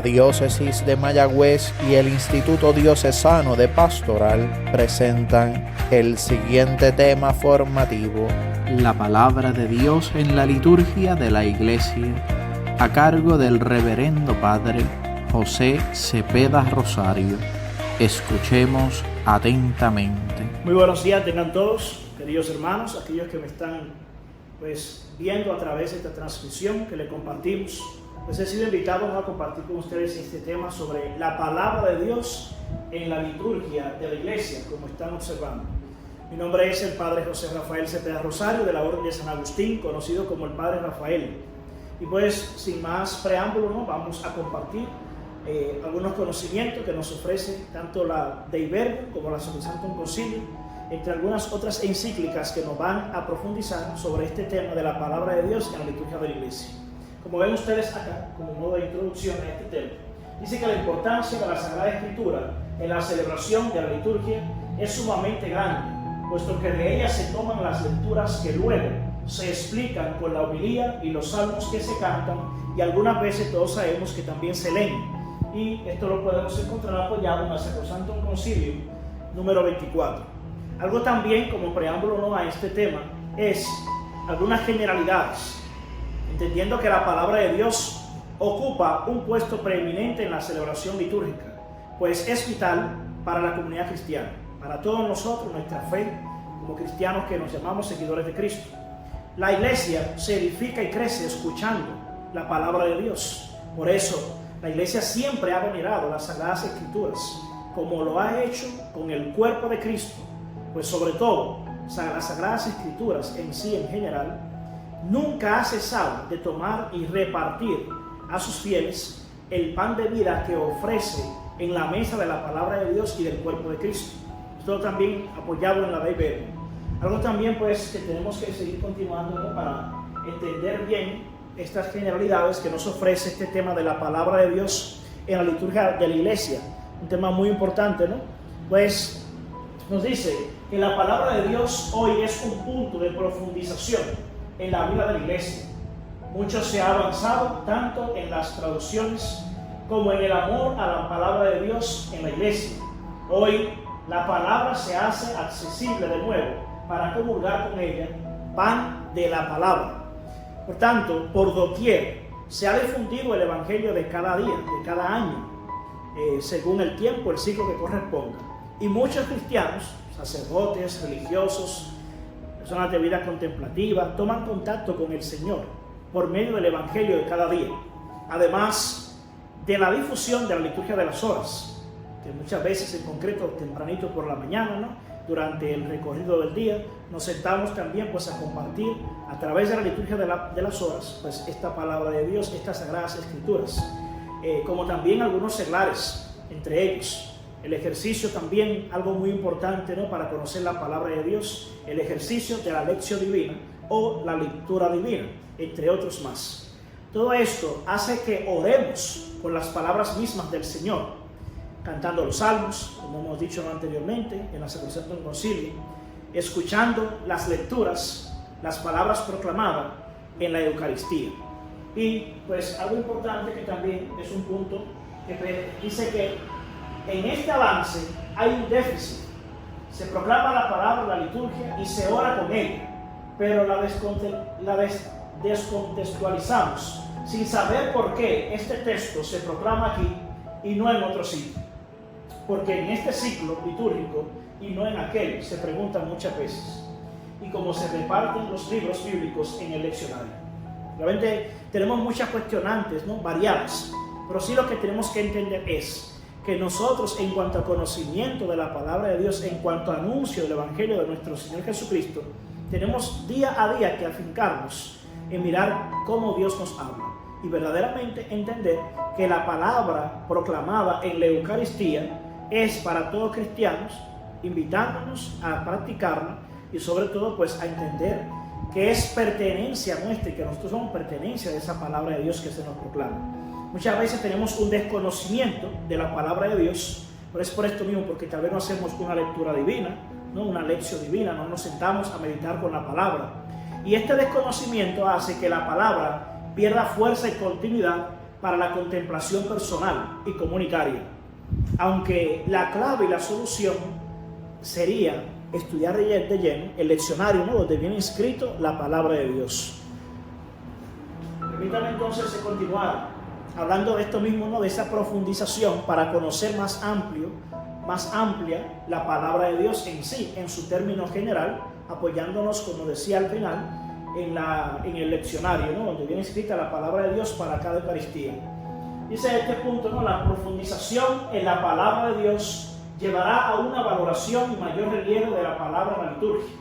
Diócesis de Mayagüez y el Instituto Diocesano de Pastoral presentan el siguiente tema formativo: la palabra de Dios en la liturgia de la Iglesia, a cargo del Reverendo Padre José Cepeda Rosario. Escuchemos atentamente. Muy buenos días tengan todos, queridos hermanos, aquellos que me están viendo a través de esta transmisión que le compartimos. He sido invitado a compartir con ustedes este tema sobre la palabra de Dios en la liturgia de la iglesia, como están observando. Mi nombre es el Padre José Rafael Cepeda Rosario, de la Orden de San Agustín, conocido como el Padre Rafael. Y sin más preámbulo, vamos a compartir algunos conocimientos que nos ofrece tanto la Dei Verbum como la Sacrosanctum Concilium, entre algunas otras encíclicas que nos van a profundizar sobre este tema de la palabra de Dios en la liturgia de la iglesia. Como ven ustedes acá, como modo de introducción a este tema, dice que la importancia de la Sagrada Escritura en la celebración de la liturgia es sumamente grande, puesto que de ella se toman las lecturas que luego se explican con la homilía y los salmos que se cantan, y algunas veces todos sabemos que también se leen. Y esto lo podemos encontrar apoyado en el Sacrosanctum Concilium número 24. Algo también como preámbulo a este tema es algunas generalidades, entendiendo que la palabra de Dios ocupa un puesto preeminente en la celebración litúrgica, pues es vital para la comunidad cristiana, para todos nosotros, nuestra fe, como cristianos que nos llamamos seguidores de Cristo. La iglesia se edifica y crece escuchando la palabra de Dios. Por eso, la iglesia siempre ha venerado las Sagradas Escrituras, como lo ha hecho con el cuerpo de Cristo, pues sobre todo, las Sagradas Escrituras en sí en general, nunca ha cesado de tomar y repartir a sus fieles el pan de vida que ofrece en la mesa de la palabra de Dios y del cuerpo de Cristo. Esto también apoyado en la Dei Verbum. Algo también que tenemos que seguir continuando para entender bien estas generalidades que nos ofrece este tema de la palabra de Dios en la liturgia de la iglesia. Un tema muy importante, ¿no? Nos dice que la palabra de Dios hoy es un punto de profundización en la vida de la iglesia. Mucho se ha avanzado tanto en las traducciones como en el amor a la palabra de Dios en la iglesia. Hoy la palabra se hace accesible de nuevo para comulgar con ella, pan de la palabra. Por tanto, por doquier se ha difundido el evangelio de cada día, de cada año, según el tiempo, el ciclo que corresponda. Y muchos cristianos, sacerdotes, religiosos, personas de vida contemplativa, toman contacto con el Señor por medio del evangelio de cada día. Además de la difusión de la liturgia de las horas, que muchas veces en concreto tempranito por la mañana, durante el recorrido del día, nos sentamos también a compartir a través de la liturgia de las horas esta palabra de Dios, estas Sagradas Escrituras, como también algunos seglares, entre ellos el ejercicio también, algo muy importante, para conocer la palabra de Dios, el ejercicio de la lección divina o la lectura divina, entre otros más. Todo esto hace que oremos con las palabras mismas del Señor, cantando los salmos, como hemos dicho anteriormente en la Sacrosanctum Concilium, escuchando las lecturas, las palabras proclamadas en la Eucaristía. Y algo importante que también es un punto que dice que en este avance hay un déficit. Se proclama la palabra en la liturgia y se ora con ella, pero la descontextualizamos sin saber por qué este texto se proclama aquí y no en otro sitio. Porque en este ciclo litúrgico y no en aquel, se preguntan muchas veces. Y cómo se reparten los libros bíblicos en el leccionario. Realmente tenemos muchas cuestionantes, variadas, pero sí lo que tenemos que entender es que nosotros, en cuanto a conocimiento de la palabra de Dios, en cuanto a anuncio del evangelio de nuestro Señor Jesucristo, tenemos día a día que afincarnos en mirar cómo Dios nos habla y verdaderamente entender que la palabra proclamada en la Eucaristía es para todos cristianos, invitándonos a practicarla y sobre todo a entender que es pertenencia nuestra y que nosotros somos pertenencia de esa palabra de Dios que se nos proclama. Muchas veces tenemos un desconocimiento de la palabra de Dios, pero es por esto mismo, porque tal vez no hacemos una lectura divina, una lección divina, no nos sentamos a meditar con la palabra. Y este desconocimiento hace que la palabra pierda fuerza y continuidad para la contemplación personal y comunitaria. Aunque la clave y la solución sería estudiar de lleno el leccionario, ¿no?, donde viene inscrito la palabra de Dios. Permítame entonces continuar hablando de esto mismo, ¿no?, de esa profundización para conocer más amplia la palabra de Dios en sí, en su término general, apoyándonos, como decía al final, en el leccionario, ¿no?, donde viene escrita la palabra de Dios para cada Eucaristía. Dice este punto, ¿no?, la profundización en la palabra de Dios llevará a una valoración y mayor relieve de la palabra en la liturgia.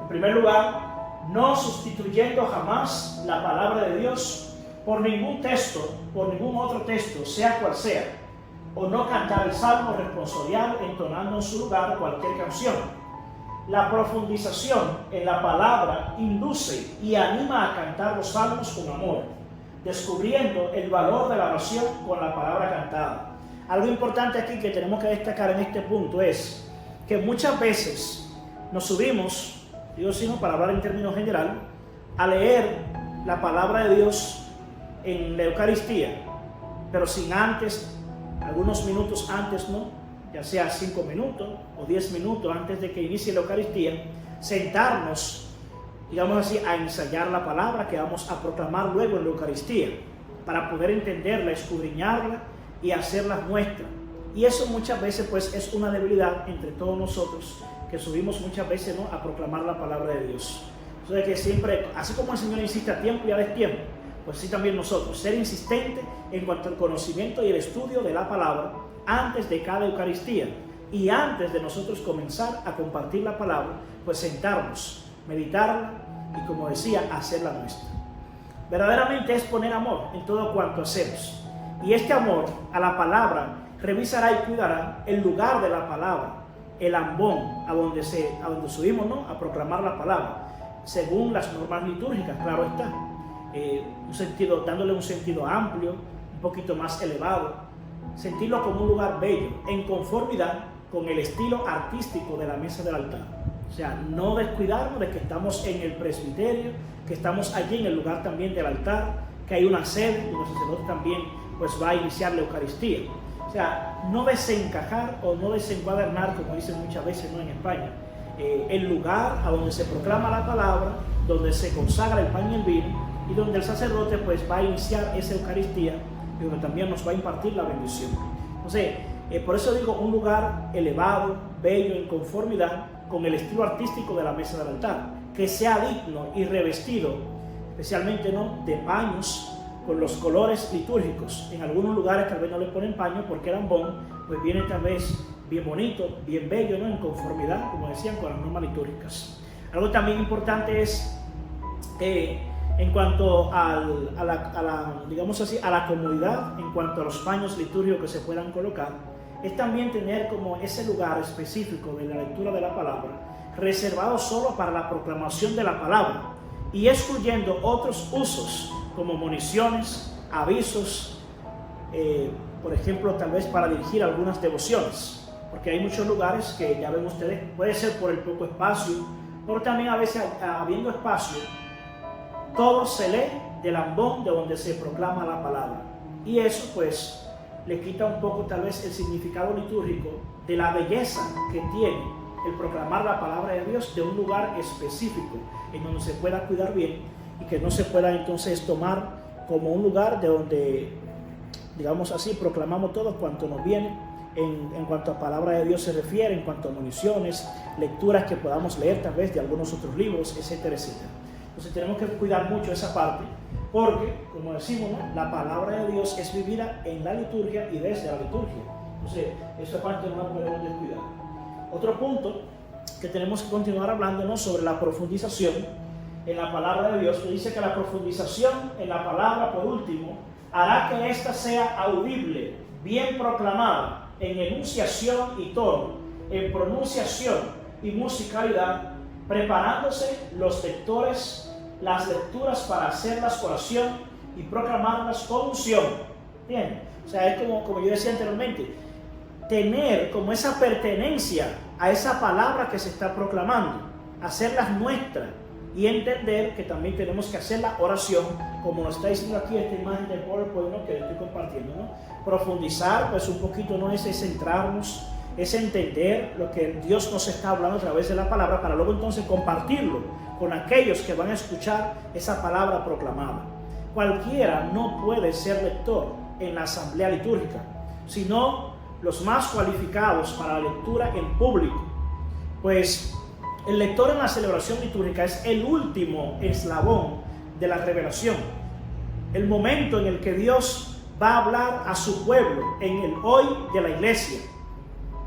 En primer lugar, no sustituyendo jamás la palabra de Dios por ningún texto, por ningún otro texto, sea cual sea, o no cantar el salmo responsorial entonando en su lugar cualquier canción. La profundización en la palabra induce y anima a cantar los salmos con amor, descubriendo el valor de la oración con la palabra cantada. Algo importante aquí que tenemos que destacar en este punto es que muchas veces nos subimos, digo sino para hablar en términos general, a leer la palabra de Dios en la Eucaristía, pero sin antes, algunos minutos antes, ¿no?, ya sea 5 minutos o 10 minutos antes de que inicie la Eucaristía, sentarnos, digamos así, a ensayar la palabra que vamos a proclamar luego en la Eucaristía, para poder entenderla, escudriñarla y hacerla nuestra. Y eso muchas veces pues es una debilidad entre todos nosotros, que subimos muchas veces, ¿no?, a proclamar la palabra de Dios. O sea que siempre, así como el Señor insiste a tiempo y a destiempo, pues sí también nosotros, ser insistente en cuanto al conocimiento y el estudio de la palabra antes de cada Eucaristía y antes de nosotros comenzar a compartir la palabra, pues sentarnos, meditarla y, como decía, hacerla nuestra. Verdaderamente es poner amor en todo cuanto hacemos, y este amor a la palabra revisará y cuidará el lugar de la palabra, el ambón a donde subimos, ¿no?, a proclamar la palabra, según las normas litúrgicas, claro está. Dándole un sentido amplio, un poquito más elevado, sentirlo como un lugar bello, en conformidad con el estilo artístico de la mesa del altar. O sea, no descuidarnos de que estamos en el presbiterio, que estamos allí en el lugar también del altar, que hay una sede donde el sacerdote también pues va a iniciar la Eucaristía. O sea, no desencajar o no desencuadernar, como dicen muchas veces, ¿no?, en España, el lugar a donde se proclama la palabra, donde se consagra el pan y el vino, y donde el sacerdote pues va a iniciar esa Eucaristía y donde también nos va a impartir la bendición. Entonces, por eso digo, un lugar elevado, bello, en conformidad con el estilo artístico de la mesa del altar, que sea digno y revestido, especialmente, ¿no?, de paños con los colores litúrgicos. En algunos lugares tal vez no le ponen paño porque el ambón pues viene tal vez bien bonito, bien bello, ¿no?, en conformidad, como decían, con las normas litúrgicas. Algo también importante es en cuanto a la comodidad, en cuanto a los paños litúrgicos que se puedan colocar, es también tener como ese lugar específico de la lectura de la palabra, reservado solo para la proclamación de la palabra, y excluyendo otros usos como municiones, avisos, por ejemplo, tal vez para dirigir algunas devociones, porque hay muchos lugares que ya ven ustedes, puede ser por el poco espacio, pero también a veces habiendo espacio, todo se lee del ambón de donde se proclama la palabra, y eso pues le quita un poco tal vez el significado litúrgico de la belleza que tiene el proclamar la palabra de Dios de un lugar específico en donde se pueda cuidar bien y que no se pueda entonces tomar como un lugar de donde, digamos así, proclamamos todo cuanto nos viene en cuanto a palabra de Dios se refiere, en cuanto a municiones, lecturas que podamos leer tal vez de algunos otros libros, etcétera, etcétera. Entonces tenemos que cuidar mucho esa parte, porque, como decimos, ¿no?, la palabra de Dios es vivida en la liturgia y desde la liturgia. Entonces, esa parte no la podemos descuidar. Otro punto que tenemos que continuar hablando, ¿no?, sobre la profundización en la palabra de Dios, que dice que la profundización en la palabra, por último, hará que ésta sea audible, bien proclamada, en enunciación y tono, en pronunciación y musicalidad, preparándose los lectores las lecturas para hacerlas oración y proclamarlas con unción. Bien, o sea, es como yo decía anteriormente, tener como esa pertenencia a esa palabra que se está proclamando, hacerlas nuestras y entender que también tenemos que hacer la oración, como nos está diciendo aquí esta imagen de PowerPoint, ¿no?, que estoy compartiendo, ¿no? Profundizar pues un poquito, no es centrarnos, es entender lo que Dios nos está hablando a través de la palabra, para luego entonces compartirlo con aquellos que van a escuchar esa palabra proclamada. Cualquiera no puede ser lector en la asamblea litúrgica, sino los más cualificados para la lectura en público, pues el lector en la celebración litúrgica es el último eslabón de la revelación, el momento en el que Dios va a hablar a su pueblo en el hoy de la iglesia.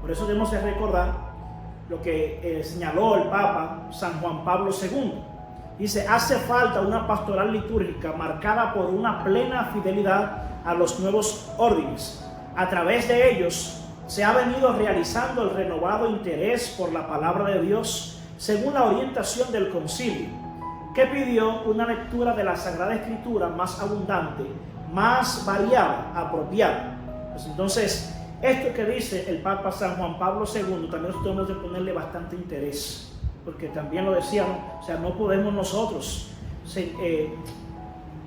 Por eso debemos de recordar lo que señaló el Papa San Juan Pablo II. Dice: hace falta una pastoral litúrgica marcada por una plena fidelidad a los nuevos órdenes. A través de ellos se ha venido realizando el renovado interés por la palabra de Dios según la orientación del concilio, que pidió una lectura de la Sagrada Escritura más abundante, más variada, apropiada. Pues entonces, esto que dice el Papa San Juan Pablo II, también nosotros tenemos de ponerle bastante interés, porque también lo decíamos, o sea, no podemos nosotros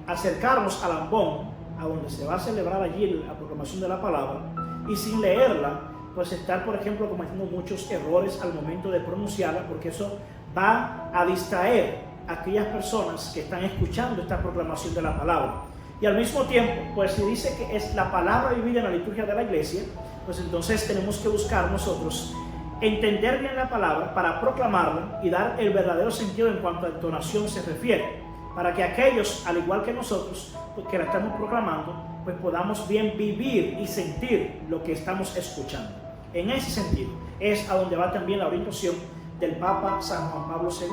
acercarnos al ambón, a donde se va a celebrar allí la proclamación de la palabra, y sin leerla, pues estar, por ejemplo, cometiendo muchos errores al momento de pronunciarla, porque eso va a distraer a aquellas personas que están escuchando esta proclamación de la palabra. Y al mismo tiempo, pues si dice que es la palabra vivida en la liturgia de la iglesia, pues entonces tenemos que buscar nosotros entender bien la palabra para proclamarla y dar el verdadero sentido en cuanto a entonación se refiere, para que aquellos, al igual que nosotros, que la estamos proclamando, pues podamos bien vivir y sentir lo que estamos escuchando. En ese sentido es a donde va también la orientación del Papa San Juan Pablo II.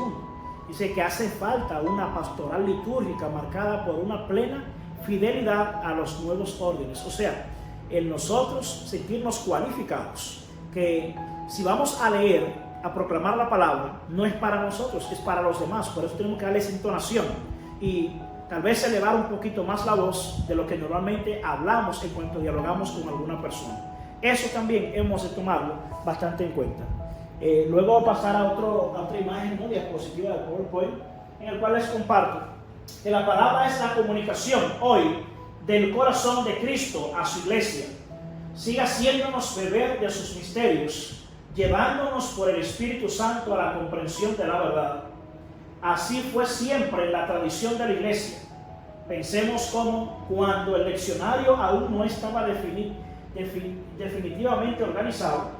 Dice que hace falta una pastoral litúrgica marcada por una plena fidelidad a los nuevos órdenes, o sea, en nosotros sentirnos cualificados, que si vamos a leer, a proclamar la palabra, no es para nosotros, es para los demás. Por eso tenemos que darle esa entonación y tal vez elevar un poquito más la voz de lo que normalmente hablamos en cuanto dialogamos con alguna persona. Eso también hemos de tomarlo bastante en cuenta. Luego pasar a otra imagen, ¿no?, diapositiva de PowerPoint, en el cual les comparto que la palabra es la comunicación hoy del corazón de Cristo a su iglesia. Siga haciéndonos beber de sus misterios, llevándonos por el Espíritu Santo a la comprensión de la verdad. Así fue siempre en la tradición de la iglesia. Pensemos cómo, cuando el leccionario aún no estaba definitivamente organizado,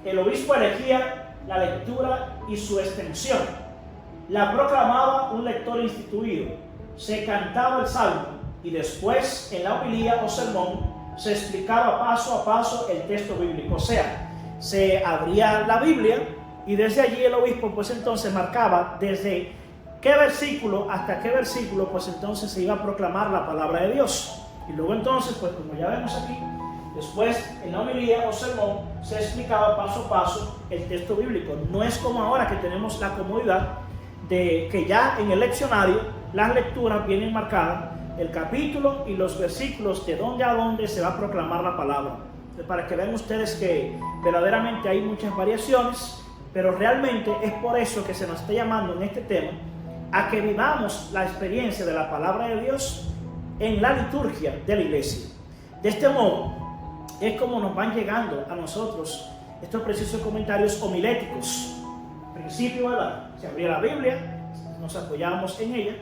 el obispo elegía la lectura y su extensión. La proclamaba un lector instituido, se cantaba el salmo y después, en la homilía o sermón, se explicaba paso a paso el texto bíblico. O sea, se abría la Biblia y desde allí el obispo pues entonces marcaba desde qué versículo hasta qué versículo pues entonces se iba a proclamar la palabra de Dios. Y luego entonces, pues como ya vemos aquí, después en la homilía o sermón se explicaba paso a paso el texto bíblico. No es como ahora que tenemos la comodidad de que ya en el leccionario las lecturas vienen marcadas, el capítulo y los versículos de dónde a dónde se va a proclamar la palabra. Para que vean ustedes que verdaderamente hay muchas variaciones, pero realmente es por eso que se nos está llamando en este tema a que vivamos la experiencia de la palabra de Dios en la liturgia de la iglesia. De este modo es como nos van llegando a nosotros estos preciosos comentarios homiléticos. Al principio, ¿verdad?, se abría la Biblia, nos apoyábamos en ella,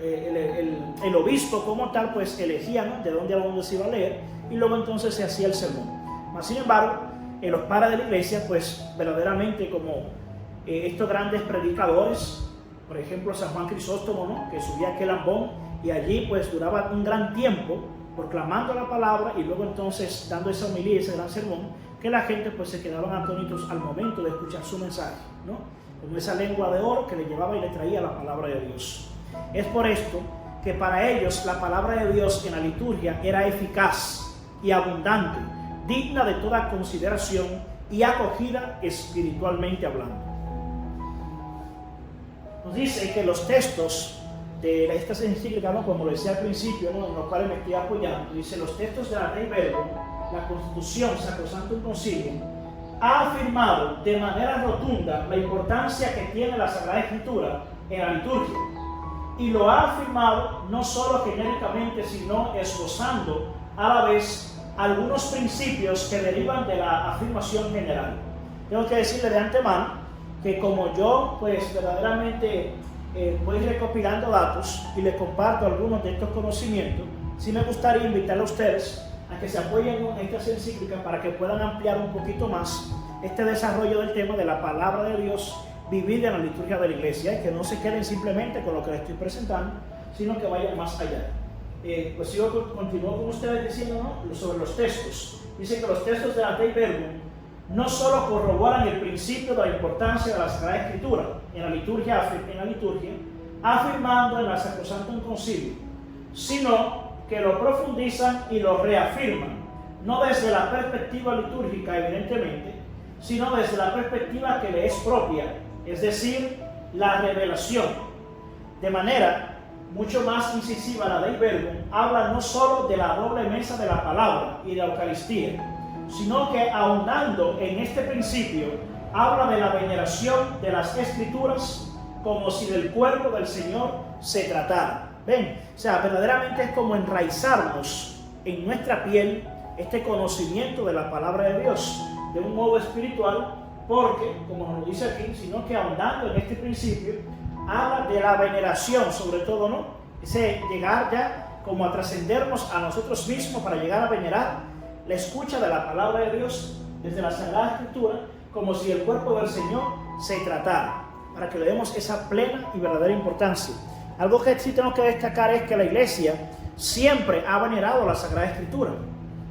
el obispo como tal pues elegía, ¿no?, de dónde a dónde se iba a leer, y luego entonces se hacía el sermón. Mas, sin embargo, los padres de la iglesia pues verdaderamente como estos grandes predicadores, por ejemplo San Juan Crisóstomo, ¿no?, que subía aquel ambón y allí pues duraba un gran tiempo proclamando la palabra y luego entonces dando esa homilía y ese gran sermón, que la gente pues se quedaban atónitos al momento de escuchar su mensaje, ¿no?, como esa lengua de oro que le llevaba y le traía la palabra de Dios. Es por esto que para ellos la palabra de Dios en la liturgia era eficaz y abundante, digna de toda consideración y acogida espiritualmente hablando. Nos dice que los textos de estas encíclicas, ¿no?, como lo decía al principio, ¿no?, en los cuales me estoy apoyando, dice: los textos de la Dei Verbum, la Constitución Sacrosanctum Concilium, ha afirmado de manera rotunda la importancia que tiene la Sagrada Escritura en la liturgia. Y lo ha afirmado no solo genéricamente, sino esbozando a la vez algunos principios que derivan de la afirmación general. Tengo que decirle de antemano que como yo pues verdaderamente voy recopilando datos y les comparto algunos de estos conocimientos, sí me gustaría invitarle a ustedes a que se apoyen en estas encíclicas para que puedan ampliar un poquito más este desarrollo del tema de la palabra de Dios vivida en la liturgia de la iglesia, y que no se queden simplemente con lo que les estoy presentando, sino que vayan más allá. Pues yo continúo con ustedes diciendo, ¿no?, sobre los textos. Dice que los textos de la Dei Verbum no solo corroboran el principio de la importancia de la Sagrada Escritura en la liturgia, afirmando en la Sacrosanctum Concilio, sino que lo profundizan y lo reafirman, no desde la perspectiva litúrgica evidentemente, sino desde la perspectiva que le es propia, es decir, la revelación. De manera mucho más incisiva, la Dei Verbum habla no solo de la doble mesa de la palabra y de la Eucaristía, sino que ahondando en este principio, habla de la veneración de las Escrituras como si del cuerpo del Señor se tratara. ¿Ven? O sea, verdaderamente es como enraizarnos en nuestra piel este conocimiento de la palabra de Dios de un modo espiritual, porque, como nos dice aquí, sino que ahondando en este principio, habla de la veneración, sobre todo, ¿no? Ese llegar ya como a trascendernos a nosotros mismos para llegar a venerar la escucha de la palabra de Dios desde la Sagrada Escritura, como si el cuerpo del Señor se tratara, para que le demos esa plena y verdadera importancia. Algo que sí tenemos que destacar es que la Iglesia siempre ha venerado la Sagrada Escritura,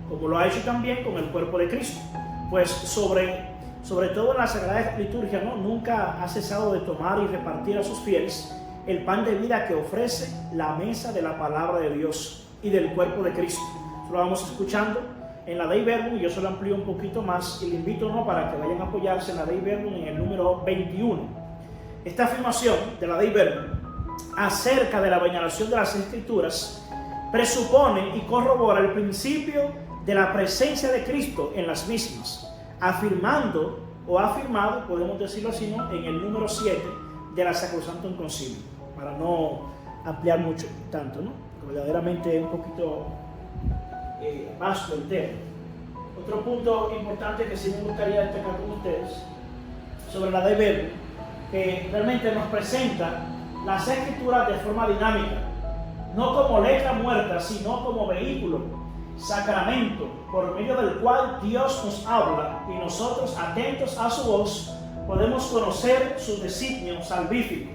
como lo ha hecho también con el cuerpo de Cristo. Pues sobre todo en la Sagrada Liturgia, ¿no?, nunca ha cesado de tomar y repartir a sus fieles el pan de vida que ofrece la mesa de la palabra de Dios y del cuerpo de Cristo. Eso lo vamos escuchando en la Dei Verbum, y yo se lo amplío un poquito más y le invito, ¿no?, para que vayan a apoyarse en la Dei Verbum en el número 21. Esta afirmación de la Dei Verbum acerca de la veneración de las Escrituras presupone y corrobora el principio de la presencia de Cristo en las mismas, afirmando o afirmado, podemos decirlo así, ¿no?, en el número 7 de la Sacrosanctum Concilio, para no ampliar mucho tanto, ¿no?, porque verdaderamente es un poquito vasto el tema. Otro punto importante que sí me gustaría destacar con ustedes sobre la Dei Verbum, que realmente nos presenta las Escrituras de forma dinámica, no como letra muerta, sino como vehículo, sacramento, por medio del cual Dios nos habla y nosotros, atentos a su voz, podemos conocer su designio salvífico.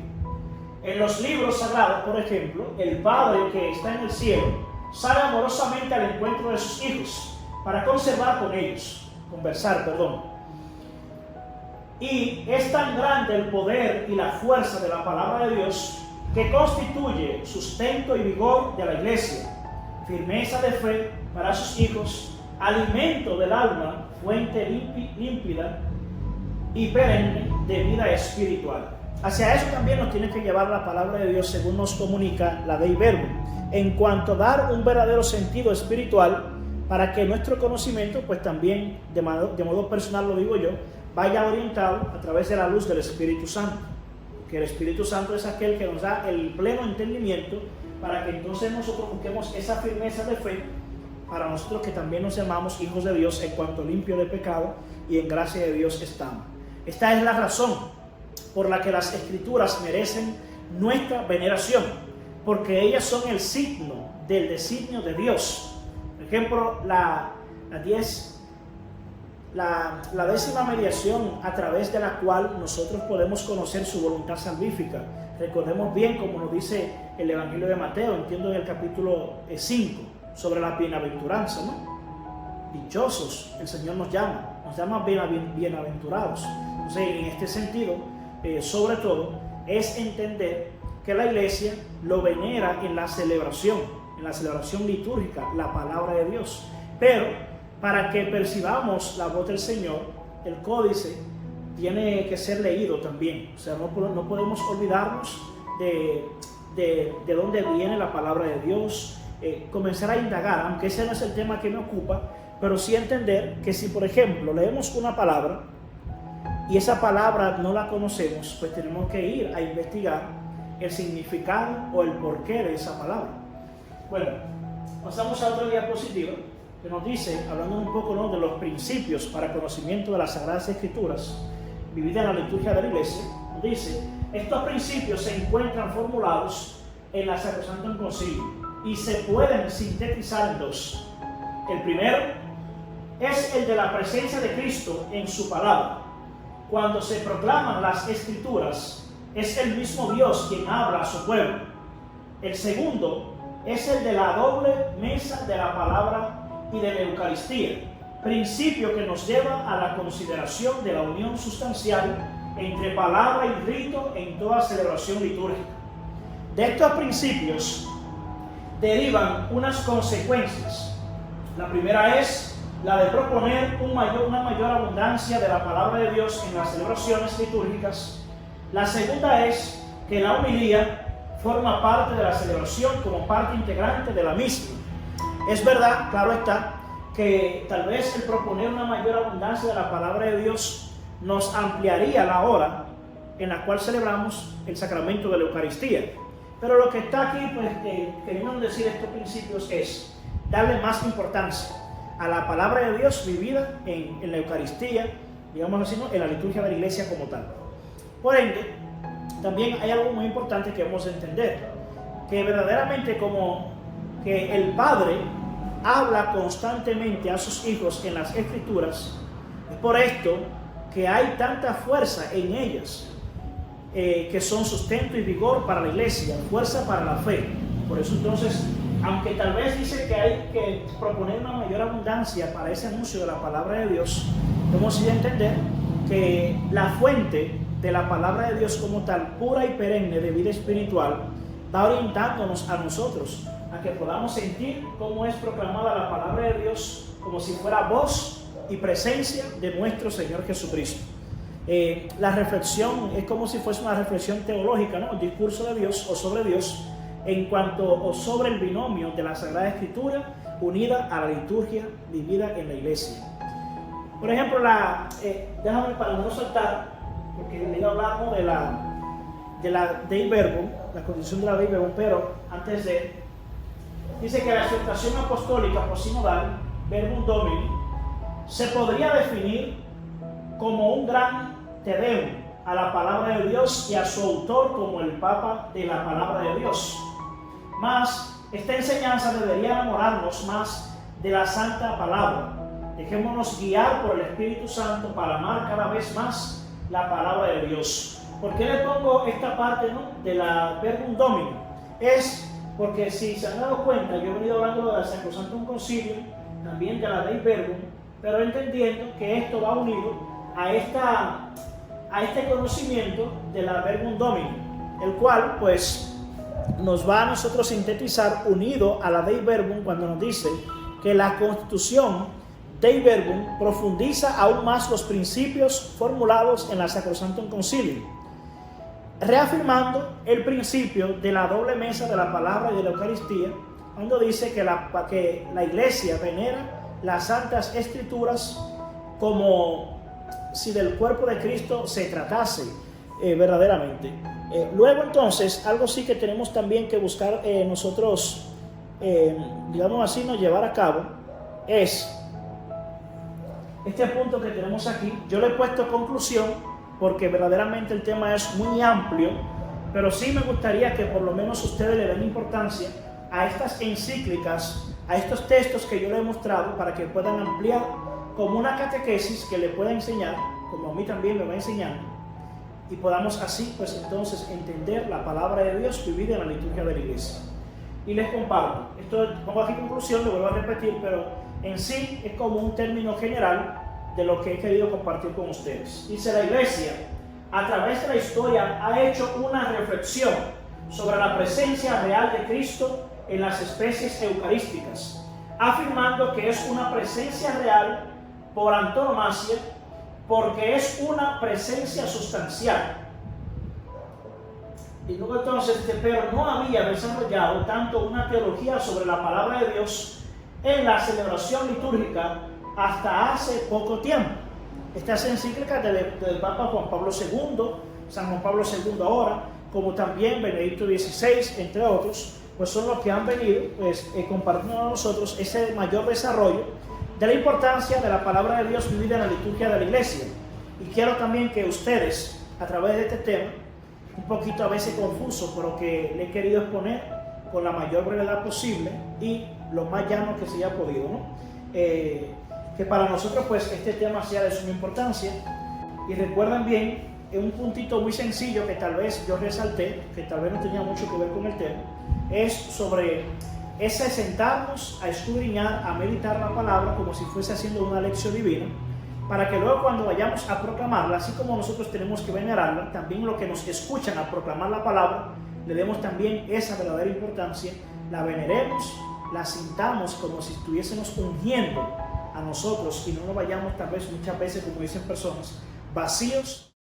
En los libros sagrados, por ejemplo, el Padre que está en el cielo sale amorosamente al encuentro de sus hijos para conversar, Y es tan grande el poder y la fuerza de la palabra de Dios que constituye sustento y vigor de la Iglesia, firmeza de fe para sus hijos, alimento del alma, fuente límpida y perenne de vida espiritual. Hacia eso también nos tiene que llevar la palabra de Dios, según nos comunica la Dei Verbum, en cuanto a dar un verdadero sentido espiritual para que nuestro conocimiento, pues también de modo personal lo digo yo, vaya orientado a través de la luz del Espíritu Santo, que el Espíritu Santo es aquel que nos da el pleno entendimiento para que entonces nosotros busquemos esa firmeza de fe para nosotros que también nos llamamos hijos de Dios en cuanto limpio de pecado y en gracia de Dios estamos. Esta es la razón por la que las Escrituras merecen nuestra veneración, porque ellas son el signo del designio de Dios. Por ejemplo, la décima mediación a través de la cual nosotros podemos conocer su voluntad salvífica. Recordemos bien, como nos dice el Evangelio de Mateo, entiendo en el capítulo 5, sobre la bienaventuranza, ¿no? Dichosos, el Señor nos llama bienaventurados. Entonces, en este sentido, sobre todo, es entender que la Iglesia lo venera en la celebración litúrgica, la palabra de Dios. Pero para que percibamos la voz del Señor, el códice tiene que ser leído también. O sea, no podemos olvidarnos de dónde viene la palabra de Dios, comenzar a indagar, aunque ese no es el tema que me ocupa, pero sí entender que si, por ejemplo, leemos una palabra y esa palabra no la conocemos, pues tenemos que ir a investigar el significado o el porqué de esa palabra. Bueno, pasamos a otra diapositiva que nos dice, hablando un poco, ¿no?, de los principios para conocimiento de las Sagradas Escrituras, vivida en la liturgia de la Iglesia. Nos dice, estos principios se encuentran formulados en la Sacrosanctum Concilium y se pueden sintetizar en dos. El primero es el de la presencia de Cristo en su palabra. Cuando se proclaman las Escrituras, es el mismo Dios quien habla a su pueblo. El segundo es el de la doble mesa de la palabra y de la Eucaristía, principio que nos lleva a la consideración de la unión sustancial entre palabra y rito en toda celebración litúrgica. De estos principios derivan unas consecuencias. La primera es la de proponer una mayor abundancia de la palabra de Dios en las celebraciones litúrgicas. La segunda es que la homilía forma parte de la celebración como parte integrante de la misma. Es verdad, claro está, que tal vez el proponer una mayor abundancia de la palabra de Dios nos ampliaría la hora en la cual celebramos el sacramento de la Eucaristía. Pero lo que está aquí, pues, queriendo decir estos principios es darle más importancia a la palabra de Dios vivida en la Eucaristía, digamos así, ¿no?, en la liturgia de la Iglesia como tal. Por ende, también hay algo muy importante que debemos entender, que verdaderamente como que el Padre habla constantemente a sus hijos en las Escrituras, es por esto que hay tanta fuerza en ellas, que son sustento y vigor para la Iglesia, fuerza para la fe. Por eso entonces, aunque tal vez dice que hay que proponer una mayor abundancia para ese anuncio de la palabra de Dios, debemos ir a entender que la fuente de la palabra de Dios como tal, pura y perenne de vida espiritual, va orientándonos a nosotros a que podamos sentir cómo es proclamada la palabra de Dios como si fuera voz y presencia de nuestro Señor Jesucristo. La reflexión es como si fuese una reflexión teológica, ¿no?, el discurso de Dios o sobre Dios en cuanto o sobre el binomio de la Sagrada Escritura unida a la liturgia vivida en la Iglesia. Por ejemplo, déjame para no saltar, porque le iba a hablar, ¿no?, de la Dei Verbum, la condición de la Dei Verbum, pero antes dice que la exhortación apostólica posinodal, Verbum Domini, se podría definir como un gran Te Deum a la palabra de Dios y a su autor como el Papa de la palabra de Dios. Mas esta enseñanza debería enamorarnos más de la Santa Palabra. Dejémonos guiar por el Espíritu Santo para amar cada vez más la palabra de Dios. ¿Por qué le pongo esta parte, ¿no?, de la Verbum Domini? Es porque, si se han dado cuenta, yo he venido hablando de la Sacrosanctum Concilium, también de la Dei Verbum, pero entendiendo que esto va unido a este conocimiento de la Verbum Domini, el cual pues nos va a nosotros sintetizar unido a la Dei Verbum cuando nos dice que la Constitución Dei Verbum profundiza aún más los principios formulados en la Sacrosanctum Concilium, reafirmando el principio de la doble mesa de la palabra y de la Eucaristía, cuando dice que la Iglesia venera las Santas Escrituras como si del cuerpo de Cristo se tratase verdaderamente. Luego entonces, algo sí que tenemos también que buscar nosotros, digamos así, no llevar a cabo, es este punto que tenemos aquí. Yo le he puesto conclusión porque verdaderamente el tema es muy amplio, pero sí me gustaría que por lo menos ustedes le den importancia a estas encíclicas, a estos textos que yo le he mostrado, para que puedan ampliar como una catequesis que le pueda enseñar, como a mí también me va enseñando, y podamos así pues entonces entender la palabra de Dios vivida en la liturgia de la Iglesia. Y les comparto, esto pongo aquí conclusión, lo vuelvo a repetir, pero en sí es como un término general de lo que he querido compartir con ustedes. Dice: la Iglesia, a través de la historia, ha hecho una reflexión sobre la presencia real de Cristo en las especies eucarísticas, afirmando que es una presencia real por antonomasia, porque es una presencia sustancial. Y luego entonces, pero no había desarrollado tanto una teología sobre la palabra de Dios en la celebración litúrgica hasta hace poco tiempo. Esta es encíclica del Papa Juan Pablo II, San Juan Pablo II ahora, como también Benedicto XVI, entre otros, pues son los que han venido pues, compartiendo a nosotros ese mayor desarrollo de la importancia de la palabra de Dios vivida en la liturgia de la iglesia. Y quiero también que ustedes, a través de este tema, un poquito a veces confuso, pero que le he querido exponer con la mayor brevedad posible y lo más llano que se haya podido, ¿no? Que para nosotros pues este tema sea de suma importancia. Y recuerden bien, un puntito muy sencillo que tal vez yo resalté, que tal vez no tenía mucho que ver con el tema, es sobre ese sentarnos a escudriñar, a meditar la palabra como si fuese haciendo una lección divina, para que luego cuando vayamos a proclamarla, así como nosotros tenemos que venerarla, también los que nos escuchan a proclamar la palabra, le demos también esa verdadera importancia, la veneremos, la sintamos como si estuviésemos ungiendo a nosotros y no nos vayamos tal vez muchas veces, como dicen personas, vacíos